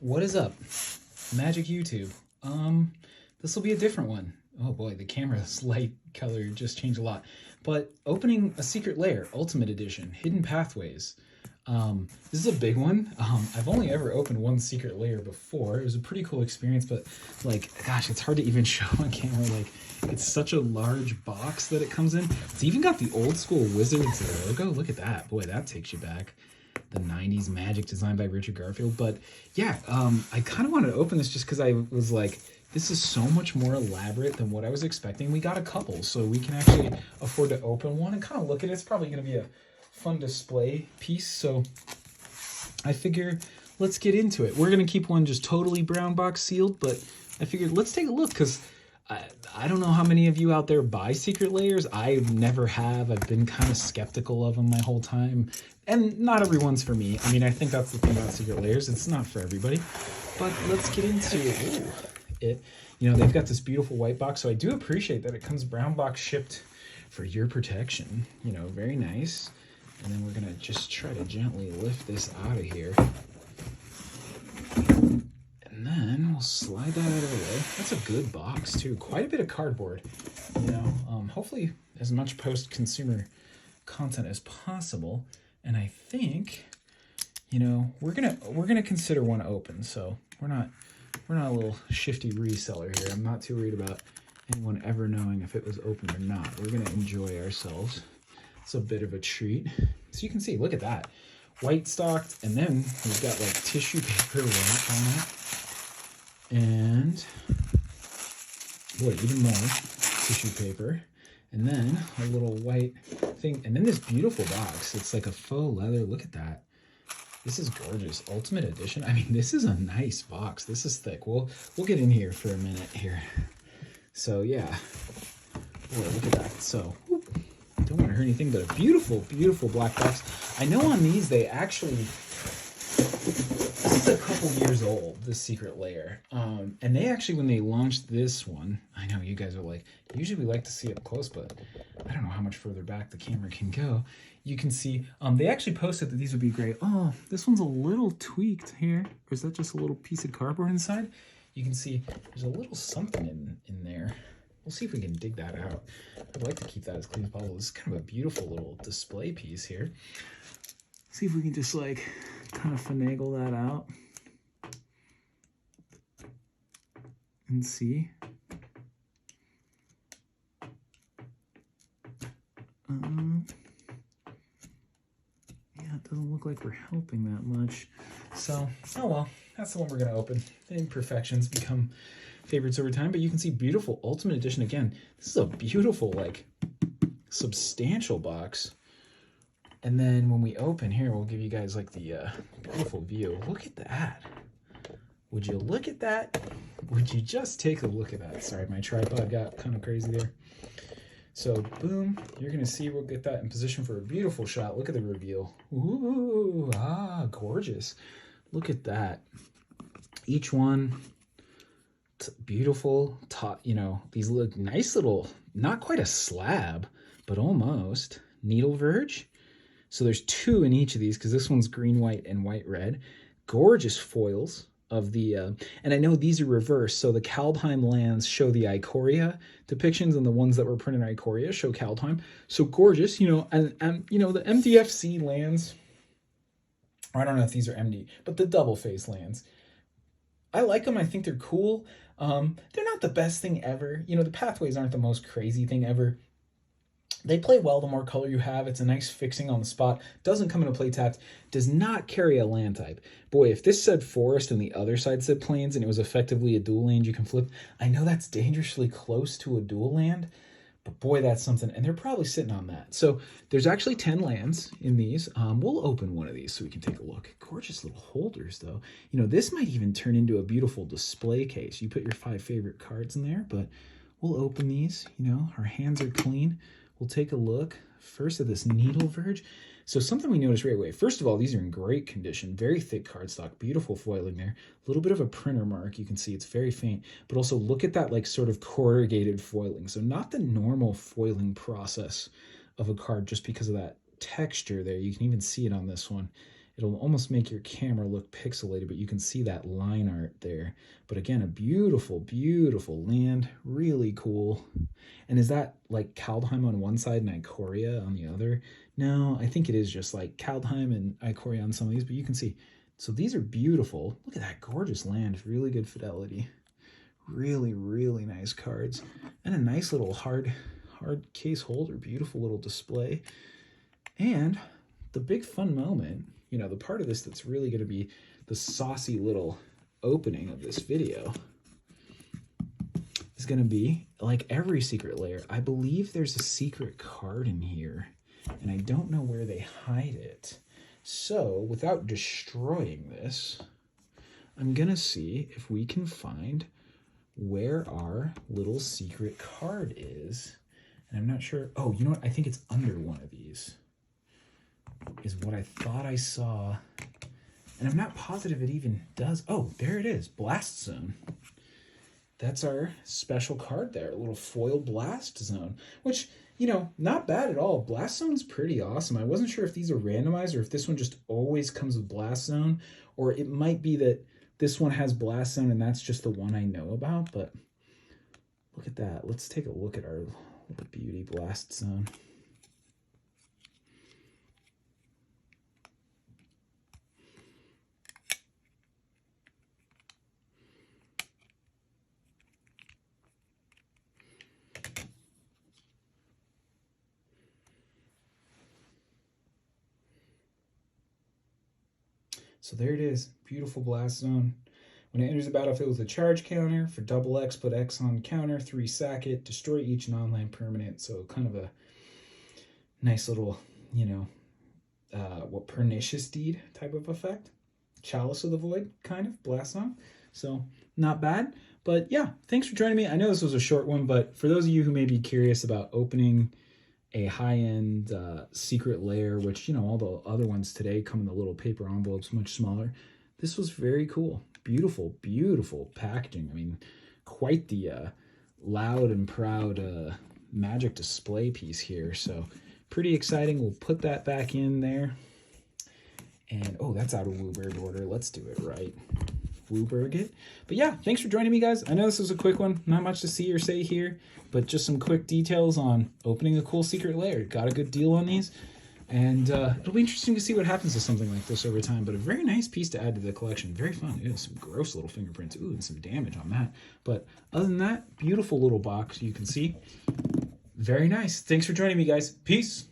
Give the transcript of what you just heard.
What is up, Magic YouTube? This will be a different one. Oh boy, the camera's light color just changed a lot. But opening a secret lair, Ultimate Edition, Hidden Pathways. This is a big one. I've only ever opened one secret lair before. It was a pretty cool experience, but like, gosh, it's hard to even show on camera. Like, it's such a large box that it comes in. It's even got the old school Wizards logo. Look at that. Boy, that takes you back. The 90s Magic designed by Richard Garfield. But yeah, I kind of wanted to open this just because I was like, this is so much more elaborate than what I was expecting. We got a couple, so we can actually afford to open one and kind of look at it. It's probably going to be a fun display piece, so I figure let's get into it. We're going to keep one just totally brown box sealed, but I figured let's take a look because I don't know how many of you out there buy secret layers. I never have. I've been kind of skeptical of them my whole time. And not everyone's for me. I mean, I think that's the thing about secret layers. It's not for everybody. But let's get into it. You know, they've got this beautiful white box, so I do appreciate that it comes brown box shipped for your protection. You know, very nice. And then we're going to just try to gently lift this out of here. And then we'll slide that out of the way. That's a good box, too. Quite a bit of cardboard. You know, hopefully as much post-consumer content as possible. And I think, you know, we're gonna consider one open. So we're not a little shifty reseller here. I'm not too worried about anyone ever knowing if it was open or not. We're gonna enjoy ourselves. It's a bit of a treat. So you can see, look at that. White stocked, and then we've got like tissue paper wrap on it. And boy, even more tissue paper. And then a little white thing. And then this beautiful box. It's like a faux leather. Look at that. This is gorgeous. Ultimate Edition. I mean, this is a nice box. This is thick. We'll get in here for a minute here. So, yeah. Boy, look at that. So, whoop. Don't want to hurt anything, but a beautiful, beautiful black box. I know on these, they actually... This is a couple years old, this secret lair. And they actually, when they launched this one, I know you guys are like, usually we like to see it up close, but I don't know how much further back the camera can go. You can see, they actually posted that these would be great. Oh, this one's a little tweaked here. Or is that just a little piece of cardboard inside? You can see there's a little something in there. We'll see if we can dig that out. I'd like to keep that as clean as possible. This is kind of a beautiful little display piece here. See if we can just like kind of finagle that out and see. Yeah, it doesn't look like we're helping that much. So, oh well, that's the one we're going to open. The imperfections become favorites over time, but you can see beautiful Ultimate Edition again. This is a beautiful, like, substantial box. And then when we open here, we'll give you guys like the beautiful view. Look at that. Would you look at that? Would you just take a look at that? Sorry, my tripod got kind of crazy there. So boom, you're gonna see we'll get that in position for a beautiful shot. Look at the reveal. Ooh, gorgeous. Look at that. Each one beautiful, you know, these look nice little, not quite a slab, but almost needle verge. So there's two in each of these because this one's green, white, and white, red. Gorgeous foils of the, and I know these are reversed. So the Kaldheim lands show the Ikoria depictions and the ones that were printed in Ikoria show Kaldheim. So gorgeous, you know, and you know, the MDFC lands, I don't know if these are MD, but the double face lands. I like them. I think they're cool. They're not the best thing ever. You know, the pathways aren't the most crazy thing ever. They play well the more color you have. It's a nice fixing on the spot. Doesn't come in a play tapped. Does not carry a land type. Boy, if this said forest and the other side said plains and it was effectively a dual land you can flip, I know that's dangerously close to a dual land, but boy, that's something. And they're probably sitting on that. So there's actually 10 lands in these. We'll open one of these so we can take a look. Gorgeous little holders, though. You know, this might even turn into a beautiful display case. You put your 5 favorite cards in there, but we'll open these. You know, our hands are clean. We'll take a look first at this needle verge. So something we noticed right away. First of all, these are in great condition. Very thick cardstock. Beautiful foiling there. A little bit of a printer mark. You can see it's very faint. But also look at that like sort of corrugated foiling. So not the normal foiling process of a card just because of that texture there. You can even see it on this one. It'll almost make your camera look pixelated, but you can see that line art there. But again, a beautiful, beautiful land, really cool. And is that like Kaldheim on one side and Ikoria on the other? No, I think it is just like Kaldheim and Ikoria on some of these, but you can see. So these are beautiful. Look at that gorgeous land, really good fidelity. Really, really nice cards. And a nice little hard case holder, beautiful little display. And the big fun moment, you know, the part of this that's really going to be the saucy little opening of this video is going to be, like every secret lair, I believe there's a secret card in here, and I don't know where they hide it. So without destroying this, I'm going to see if we can find where our little secret card is. And I'm not sure. Oh, you know what? I think it's under one of these is what I thought I saw. And I'm not positive it even does. Oh, there it is. Blast Zone. That's our special card there. A little foil Blast Zone, which, you know, not bad at all. Blast Zone's pretty awesome. I wasn't sure if these are randomized or if this one just always comes with Blast Zone, or it might be that this one has Blast Zone and that's just the one I know about, but look at that. Let's take a look at our little beauty Blast Zone. So there it is, beautiful Blast Zone. When it enters the battlefield with a charge counter, for double X, put X on counter, 3 sack it, destroy each non-land permanent. So kind of a nice little, you know, what, Pernicious Deed type of effect. Chalice of the Void, kind of, Blast Zone. So not bad. But yeah, thanks for joining me. I know this was a short one, but for those of you who may be curious about opening a high-end secret lair, which, you know, all the other ones today come in the little paper envelopes, much smaller. This was very cool. Beautiful, beautiful packaging. I mean, quite the loud and proud magic display piece here. So pretty exciting. We'll put that back in there. And, oh, that's out of Wooburg order. Let's do it right. Wooburg it. But yeah, thanks for joining me, guys. I know this was a quick one. Not much to see or say here, but just some quick details on opening a cool secret lair. Got a good deal on these. And it'll be interesting to see what happens to something like this over time. But a very nice piece to add to the collection. Very fun. Ew, some gross little fingerprints. Ooh, and some damage on that. But other than that, beautiful little box you can see. Very nice. Thanks for joining me, guys. Peace.